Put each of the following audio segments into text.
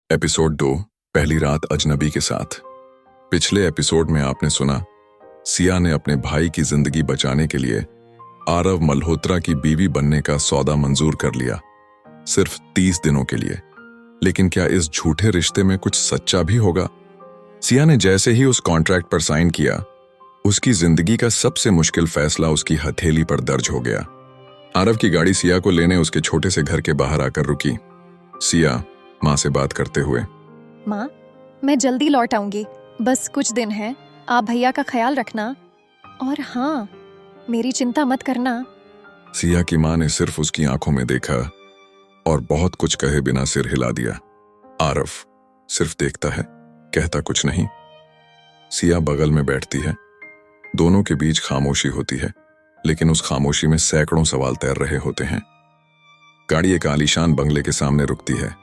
Episode 2 पहली रात अजनबी के साथ। पिछले एपिसोड में आपने सुना सिया ने अपने भाई की जिंदगी बचाने के लिए आरव मल्होत्रा की बीवी बनने का सौदा मंजूर कर लिया, सिर्फ 30 दिनों के लिए। लेकिन क्या इस झूठे रिश्ते में कुछ सच्चा भी होगा? सिया ने जैसे ही उस कॉन्ट्रैक्ट पर साइन किया, उसकी जिंदगी का सबसे मुश्किल फैसला उसकी हथेली पर दर्ज हो गया। आरव की गाड़ी सिया को लेने उसके छोटे से घर के बाहर आकर रुकी। सिया माँ से बात करते हुए, माँ, मैं जल्दी लौट आऊंगी, बस कुछ दिन हैं, आप भैया का ख्याल रखना और हाँ, मेरी चिंता मत करना। सिया की माँ ने सिर्फ उसकी आंखों में देखा और बहुत कुछ कहे बिना सिर हिला दिया। आरव सिर्फ देखता है, कहता कुछ नहीं। सिया बगल में बैठती है, दोनों के बीच खामोशी होती है, लेकिन उस खामोशी में सैकड़ों सवाल तैर रहे होते हैं। गाड़ी एक आलीशान बंगले के सामने रुकती है,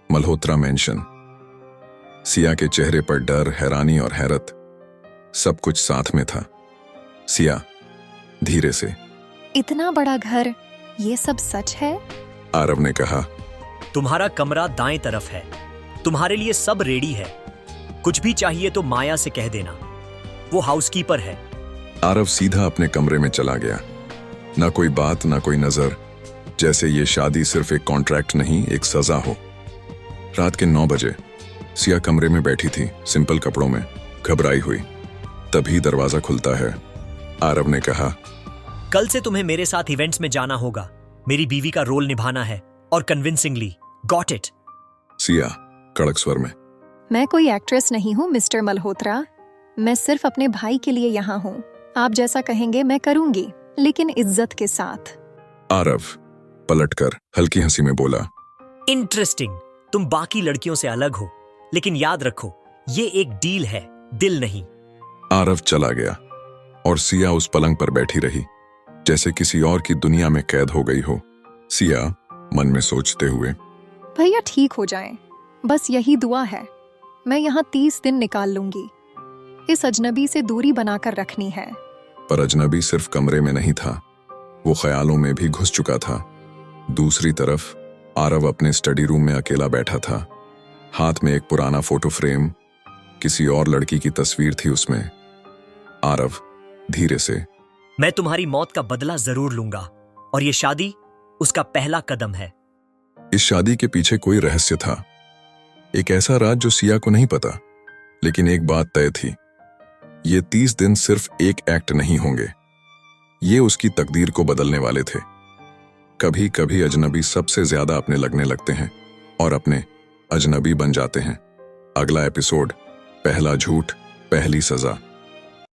मल्होत्रा मेंशन। सिया के चेहरे पर डर, हैरानी और हैरत, सब कुछ साथ में था। सिया धीरे से, इतना बड़ा घर, ये सब सच है? आरव ने कहा। तुम्हारा कमरा दाएं तरफ है, तुम्हारे लिए सब रेडी है, कुछ भी चाहिए तो माया से कह देना, वो हाउसकीपर है। आरव सीधा अपने कमरे में चला गया। ना कोई बात, ना कोई नजर, जैसे ये शादी सिर्फ एक कॉन्ट्रैक्ट नहीं, एक सजा हो। रात के 9 बजे सिया कमरे में बैठी थी, सिंपल कपड़ों में, घबराई हुई। तभी दरवाजा खुलता है। आरव ने कहा, कल से तुम्हें मेरे साथ इवेंट्स में जाना होगा, मेरी बीवी का रोल निभाना है और कन्विंसिंगली। Got it? सिया कड़क स्वर में, मैं कोई एक्ट्रेस नहीं हूँ मिस्टर मल्होत्रा, मैं सिर्फ अपने भाई के लिए यहाँ हूँ। आप जैसा कहेंगे मैं करूंगी, लेकिन इज्जत के साथ। आरव पलटकर हल्की हंसी में बोला, इंटरेस्टिंग, तुम बाकी लड़कियों से अलग हो, लेकिन याद रखो ये एक डील है, दिल नहीं। आरव चला गया और सिया उस पलंग पर बैठी रही, जैसे किसी और की दुनिया में कैद हो गई हो। सिया मन में सोचते हुए, भैया ठीक हो जाएं, बस यही दुआ है। मैं यहाँ 30 दिन निकाल लूंगी, इस अजनबी से दूरी बनाकर रखनी है। पर अजनबी सिर्फ कमरे में नहीं था, वो ख्यालों में भी घुस चुका था। दूसरी तरफ आरव अपने स्टडी रूम में अकेला बैठा था, हाथ में एक पुराना फोटो फ्रेम, किसी और लड़की की तस्वीर थी उसमें। आरव धीरे से, मैं तुम्हारी मौत का बदला जरूर लूंगा और ये शादी उसका पहला कदम है। इस शादी के पीछे कोई रहस्य था, एक ऐसा राज जो सिया को नहीं पता। लेकिन एक बात तय थी, ये 30 दिन सिर्फ एक एक्ट नहीं होंगे, ये उसकी तकदीर को बदलने वाले थे। कभी कभी अजनबी सबसे ज्यादा अपने लगने लगते हैं और अपने अजनबी बन जाते हैं। अगला एपिसोड, पहला झूठ, पहली सजा।